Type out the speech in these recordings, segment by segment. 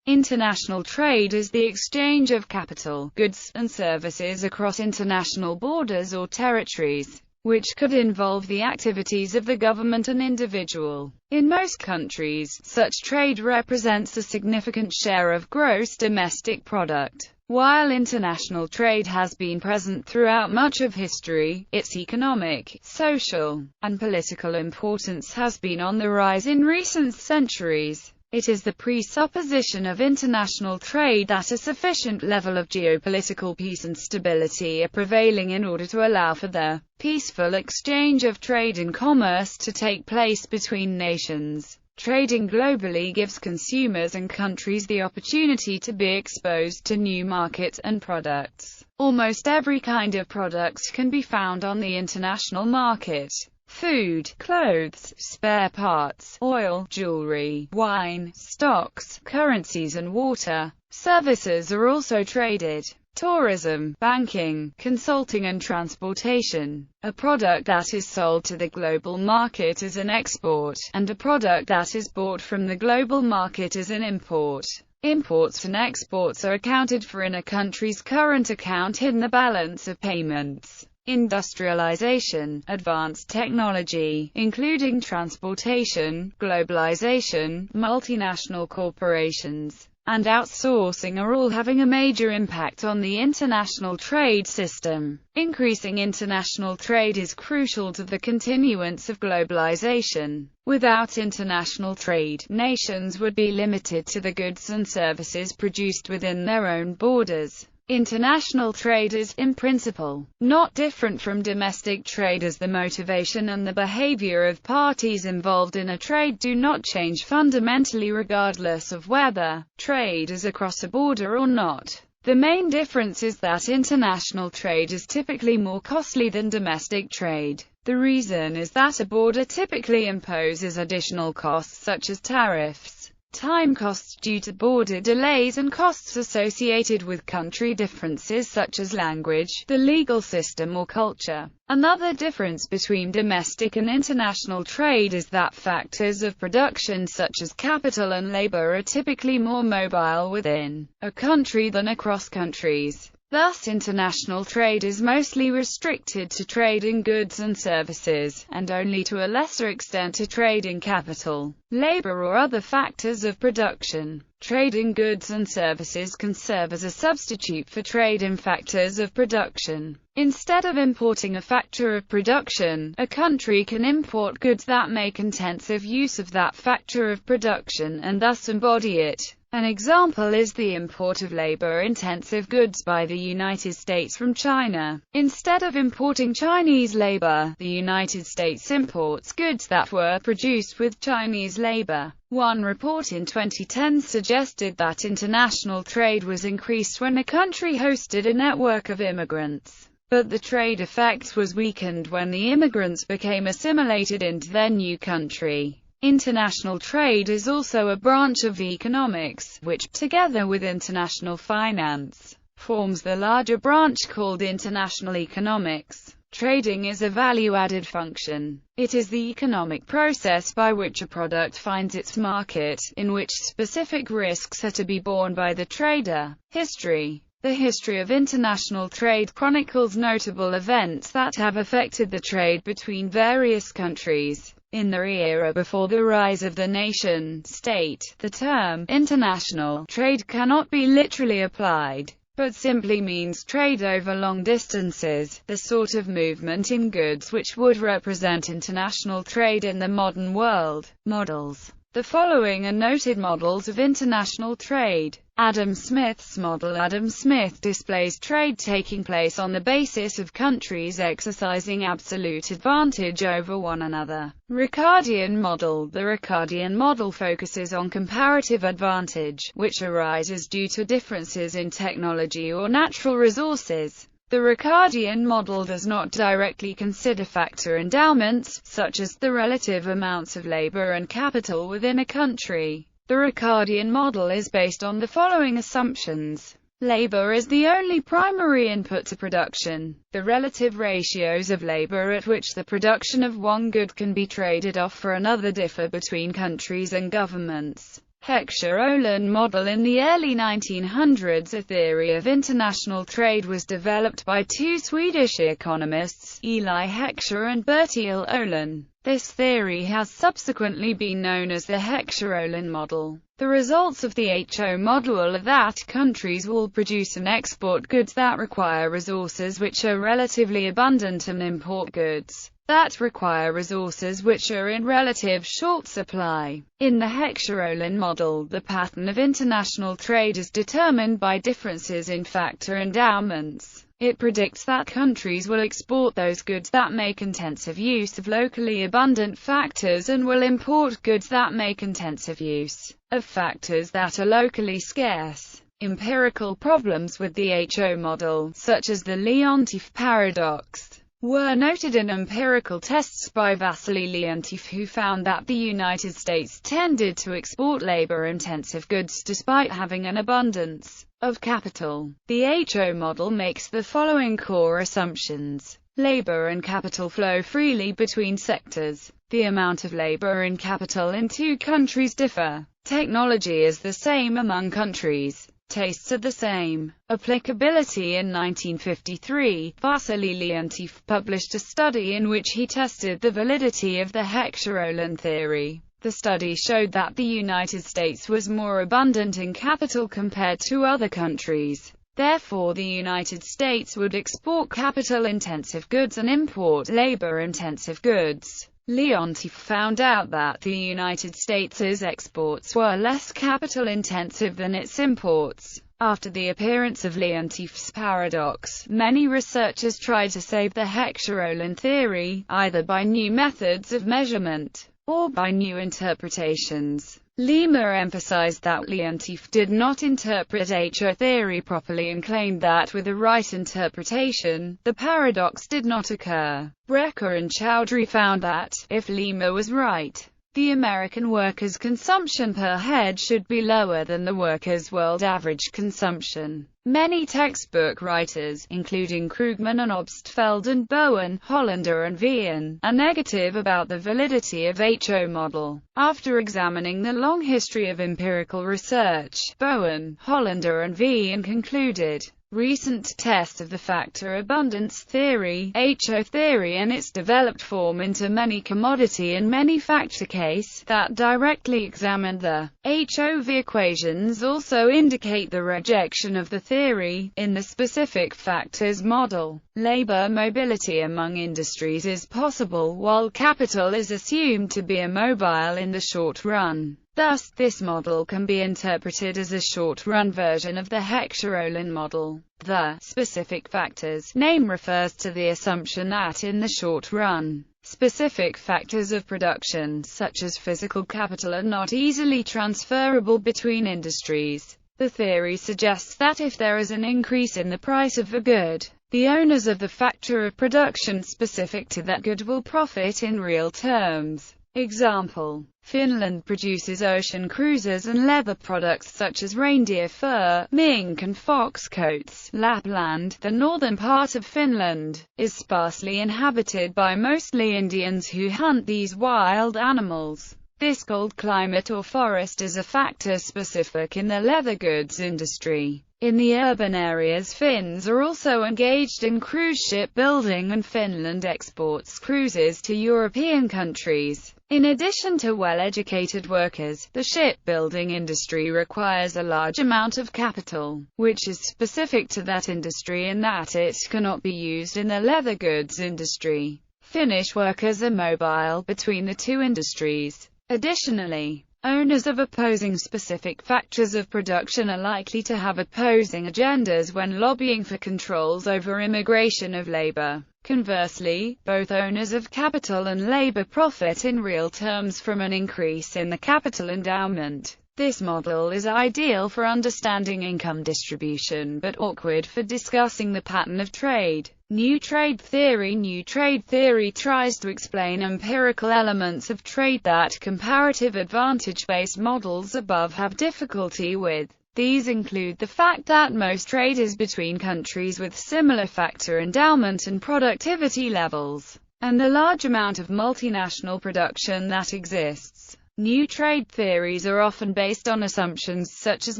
International trade is the exchange of capital, goods, and services across international borders or territories, which could involve the activities of the government and individual. In most countries, such trade represents a significant share of gross domestic product. While international trade has been present throughout much of history, its economic, social, and political importance has been on the rise in recent centuries. It is the presupposition of international trade that a sufficient level of geopolitical peace and stability are prevailing in order to allow for the peaceful exchange of trade and commerce to take place between nations. Trading globally gives consumers and countries the opportunity to be exposed to new markets and products. Almost every kind of product can be found on the international market. Food, clothes, spare parts, oil, jewelry, wine, stocks, currencies and water. Services are also traded. Tourism, banking, consulting and transportation. A product that is sold to the global market is an export, and a product that is bought from the global market is an import. Imports and exports are accounted for in a country's current account in the balance of payments. Industrialization, advanced technology, including transportation, globalization, multinational corporations, and outsourcing are all having a major impact on the international trade system. Increasing international trade is crucial to the continuance of globalization. Without international trade, nations would be limited to the goods and services produced within their own borders. International trade is, in principle, not different from domestic trade, as the motivation and the behavior of parties involved in a trade do not change fundamentally regardless of whether trade is across a border or not. The main difference is that international trade is typically more costly than domestic trade. The reason is that a border typically imposes additional costs such as tariffs, time costs due to border delays, and costs associated with country differences such as language, the legal system or culture. Another difference between domestic and international trade is that factors of production such as capital and labor are typically more mobile within a country than across countries. Thus, international trade is mostly restricted to trade in goods and services, and only to a lesser extent to trade in capital, labor or other factors of production. Trade in goods and services can serve as a substitute for trade in factors of production. Instead of importing a factor of production, a country can import goods that make intensive use of that factor of production and thus embody it. An example is the import of labor-intensive goods by the United States from China. Instead of importing Chinese labor, the United States imports goods that were produced with Chinese labor. One report in 2010 suggested that international trade was increased when a country hosted a network of immigrants. But the trade effect was weakened when the immigrants became assimilated into their new country. International trade is also a branch of economics, which, together with international finance, forms the larger branch called international economics. Trading is a value-added function. It is the economic process by which a product finds its market, in which specific risks are to be borne by the trader. History. The history of international trade chronicles notable events that have affected the trade between various countries. In the era before the rise of the nation-state, the term international trade cannot be literally applied, but simply means trade over long distances, the sort of movement in goods which would represent international trade in the modern world. Models. The following are noted models of international trade. Adam Smith's model. Adam Smith displays trade taking place on the basis of countries exercising absolute advantage over one another. Ricardian Model. The Ricardian model focuses on comparative advantage, which arises due to differences in technology or natural resources. The Ricardian model does not directly consider factor endowments, such as the relative amounts of labor and capital within a country. The Ricardian model is based on the following assumptions. Labor is the only primary input to production. The relative ratios of labor at which the production of one good can be traded off for another differ between countries and governments. Heckscher-Ulan model. In the early 1900s, a theory of international trade was developed by two Swedish economists, Eli Heckscher and Bertil Ulan. This theory has subsequently been known as the Heckscher-Ulan model. The results of the HO model are that countries will produce and export goods that require resources which are relatively abundant and import goods that require resources which are in relative short supply. In the Heckscher-Ulan model, the pattern of international trade is determined by differences in factor endowments. It predicts that countries will export those goods that make intensive use of locally abundant factors and will import goods that make intensive use of factors that are locally scarce. Empirical problems with the HO model, such as the Leontief paradox, were noted in empirical tests by Vasily Leontief, who found that the United States tended to export labor-intensive goods despite having an abundance of capital. The HO model makes the following core assumptions. Labor and capital flow freely between sectors. The amount of labor and capital in two countries differ. Technology is the same among countries. Tastes are the same. Applicability. In 1953, Vasily Leontief published a study in which he tested the validity of the Heckscher-Ulan theory. The study showed that the United States was more abundant in capital compared to other countries. Therefore, the United States would export capital-intensive goods and import labor-intensive goods. Leontief found out that the United States' exports were less capital-intensive than its imports. After the appearance of Leontief's paradox, many researchers tried to save the Heckscher-Ulan theory, either by new methods of measurement or by new interpretations. Lima emphasized that Leontief did not interpret HO theory properly and claimed that with the right interpretation, the paradox did not occur. Brecker and Chowdhury found that, if Lima was right, the American workers' consumption per head should be lower than the workers' world average consumption. Many textbook writers, including Krugman and Obstfeld and Bowen, Hollander and Vien, are negative about the validity of HO model. After examining the long history of empirical research, Bowen, Hollander and Vien concluded, recent test of the factor abundance theory, HO theory and its developed form into many commodity and many factor case, that directly examined the HOV equations also indicate the rejection of the theory. In the specific factors model, labor mobility among industries is possible while capital is assumed to be immobile in the short run. Thus, this model can be interpreted as a short-run version of the Heckscher-Ulan model. The specific factors name refers to the assumption that in the short run, specific factors of production, such as physical capital, are not easily transferable between industries. The theory suggests that if there is an increase in the price of a good, the owners of the factor of production specific to that good will profit in real terms. Example: Finland produces ocean cruisers and leather products such as reindeer fur, mink and fox coats. Lapland, the northern part of Finland, is sparsely inhabited by mostly Indians who hunt these wild animals. This cold climate or forest is a factor specific in the leather goods industry. In the urban areas, Finns are also engaged in cruise ship building, and Finland exports cruises to European countries. In addition to well-educated workers, the shipbuilding industry requires a large amount of capital, which is specific to that industry in that it cannot be used in the leather goods industry. Finnish workers are mobile between the two industries. Additionally, owners of opposing specific factors of production are likely to have opposing agendas when lobbying for controls over immigration of labor. Conversely, both owners of capital and labor profit in real terms from an increase in the capital endowment. This model is ideal for understanding income distribution, but awkward for discussing the pattern of trade. New trade theory. New trade theory tries to explain empirical elements of trade that comparative advantage-based models above have difficulty with. These include the fact that most trade is between countries with similar factor endowment and productivity levels, and the large amount of multinational production that exists. New trade theories are often based on assumptions such as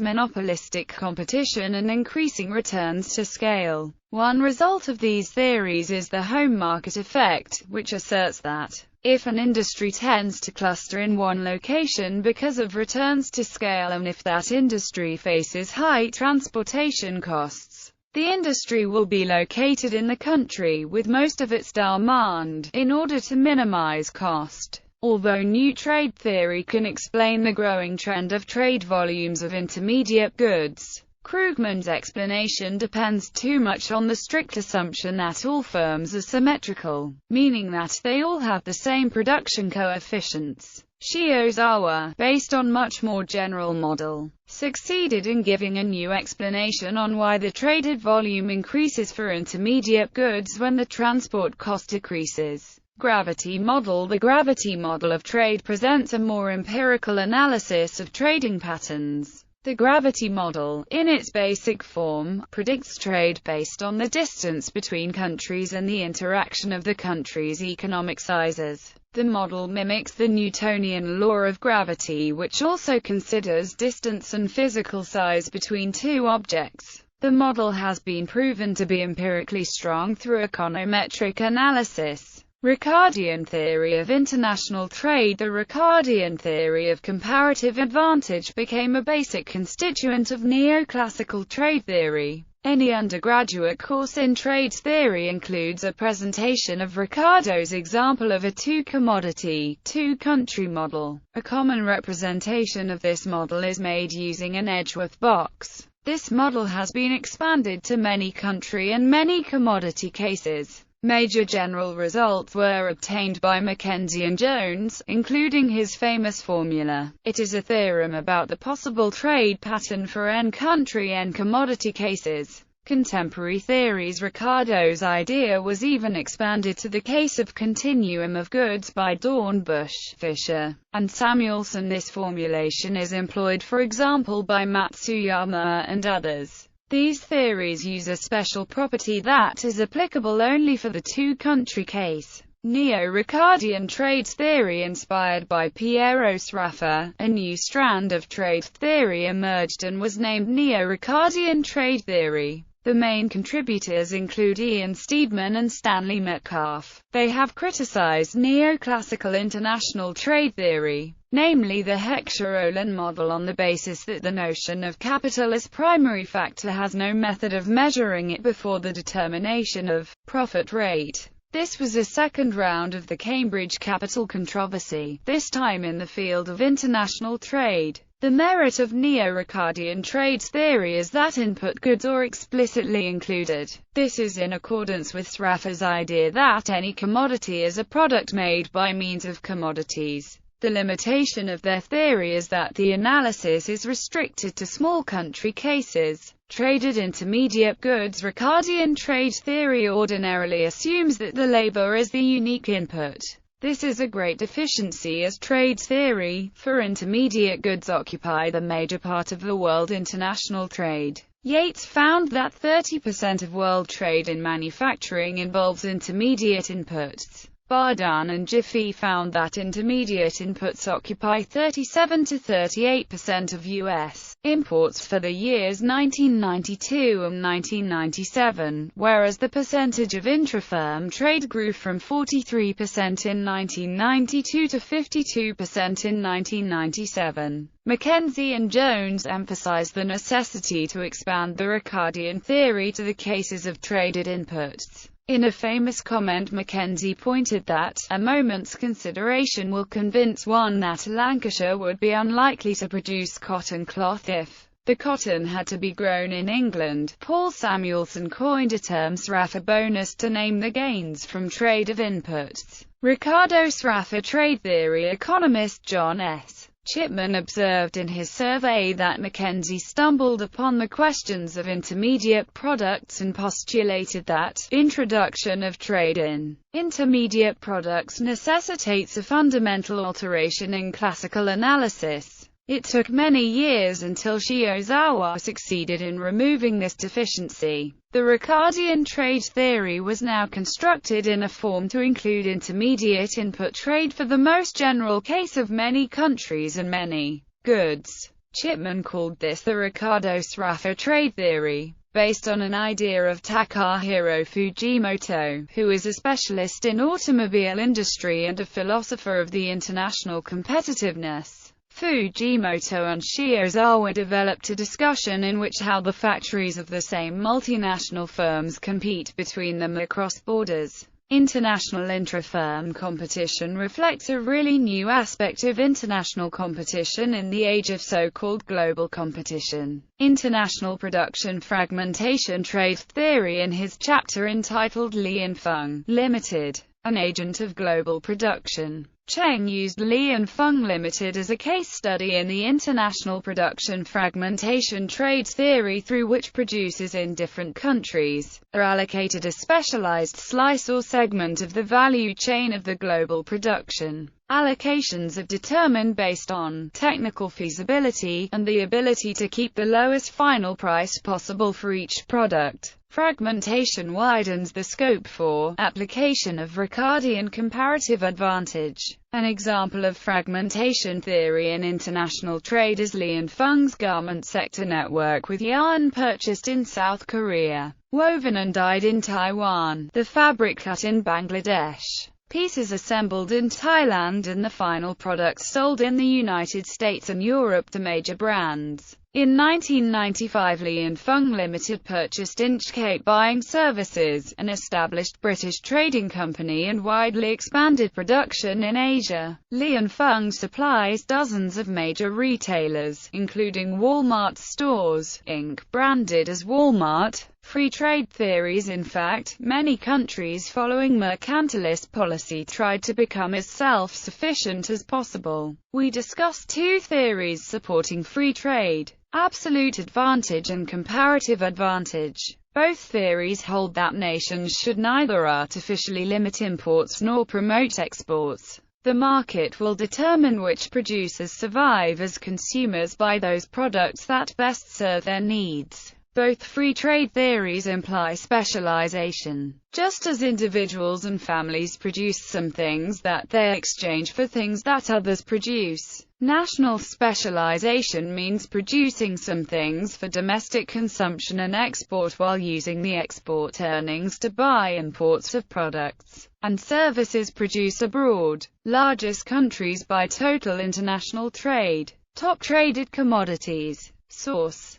monopolistic competition and increasing returns to scale. One result of these theories is the home market effect, which asserts that if an industry tends to cluster in one location because of returns to scale, and if that industry faces high transportation costs, the industry will be located in the country with most of its demand, in order to minimize cost. Although new trade theory can explain the growing trend of trade volumes of intermediate goods, Krugman's explanation depends too much on the strict assumption that all firms are symmetrical, meaning that they all have the same production coefficients. Shiozawa, based on much more general model, succeeded in giving a new explanation on why the traded volume increases for intermediate goods when the transport cost decreases. Gravity model. The gravity model of trade presents a more empirical analysis of trading patterns. The gravity model, in its basic form, predicts trade based on the distance between countries and the interaction of the countries' economic sizes. The model mimics the Newtonian law of gravity, which also considers distance and physical size between two objects. The model has been proven to be empirically strong through econometric analysis. Ricardian theory of international trade. The Ricardian theory of comparative advantage became a basic constituent of neoclassical trade theory. Any undergraduate course in trade theory includes a presentation of Ricardo's example of a two-commodity, two-country model. A common representation of this model is made using an Edgeworth box. This model has been expanded to many country and many commodity cases. Major general results were obtained by Mackenzie and Jones, including his famous formula. It is a theorem about the possible trade pattern for n country n commodity cases. Contemporary theories. Ricardo's idea was even expanded to the case of continuum of goods by Dornbusch, Fisher, and Samuelson. This formulation is employed, for example, by Matsuyama and others. These theories use a special property that is applicable only for the two-country case. Neo-Ricardian trade theory. Inspired by Piero Sraffa, a new strand of trade theory emerged and was named Neo-Ricardian trade theory. The main contributors include Ian Steedman and Stanley Metcalfe. They have criticized neoclassical international trade theory, namely the Heckscher-ULAN model, on the basis that the notion of capital as primary factor has no method of measuring it before the determination of profit rate. This was a second round of the Cambridge capital controversy, this time in the field of international trade. The merit of neo-Ricardian trade theory is that input goods are explicitly included. This is in accordance with Sraffa's idea that any commodity is a product made by means of commodities. The limitation of their theory is that the analysis is restricted to small country cases. Traded intermediate goods. Ricardian trade theory ordinarily assumes that the labor is the unique input. This is a great deficiency, as trade theory for intermediate goods occupy the major part of the world international trade. Yates found that 30% of world trade in manufacturing involves intermediate inputs. Bardhan and Jiffy found that intermediate inputs occupy 37 to 38% of U.S. imports for the years 1992 and 1997, whereas the percentage of intra-firm trade grew from 43% in 1992 to 52% in 1997. Mackenzie and Jones emphasized the necessity to expand the Ricardian theory to the cases of traded inputs. In a famous comment, Mackenzie pointed that a moment's consideration will convince one that Lancashire would be unlikely to produce cotton cloth if the cotton had to be grown in England. Paul Samuelson coined a term Sraffa bonus to name the gains from trade of inputs. Ricardo Sraffa trade theory. Economist John S. Chipman observed in his survey that Mackenzie stumbled upon the questions of intermediate products and postulated that introduction of trade in intermediate products necessitates a fundamental alteration in classical analysis. It took many years until Shiozawa succeeded in removing this deficiency. The Ricardian trade theory was now constructed in a form to include intermediate input trade for the most general case of many countries and many goods. Chipman called this the Ricardo-Sraffa trade theory, based on an idea of Takahiro Fujimoto, who is a specialist in automobile industry and a philosopher of the international competitiveness. Fujimoto and Shiozawa developed a discussion in which how the factories of the same multinational firms compete between them across borders. International intra-firm competition reflects a really new aspect of international competition in the age of so-called global competition. International production fragmentation trade theory in his chapter entitled Li and Feng Limited, an agent of global production. Cheng used Li and Feng Limited as a case study in the international production fragmentation trade theory, through which producers in different countries are allocated a specialized slice or segment of the value chain of the global production. Allocations are determined based on technical feasibility and the ability to keep the lowest final price possible for each product. Fragmentation widens the scope for application of Ricardian comparative advantage. An example of fragmentation theory in international trade is Li and Feng's garment sector network, with yarn purchased in South Korea, woven and dyed in Taiwan, the fabric cut in Bangladesh, pieces assembled in Thailand, and the final products sold in the United States and Europe to major brands. In 1995, Li and Feng Limited purchased Inchcape Buying Services, an established British trading company, and widely expanded production in Asia. Li and Feng supplies dozens of major retailers, including Walmart stores, Inc., branded as Walmart. Free trade theories. In fact, many countries following mercantilist policy tried to become as self-sufficient as possible. We discussed two theories supporting free trade: absolute advantage and comparative advantage. Both theories hold that nations should neither artificially limit imports nor promote exports. The market will determine which producers survive as consumers by those products that best serve their needs. Both free trade theories imply specialization. Just as individuals and families produce some things that they exchange for things that others produce, national specialization means producing some things for domestic consumption and export while using the export earnings to buy imports of products and services produced abroad. Largest countries by total international trade. Top traded commodities. Source: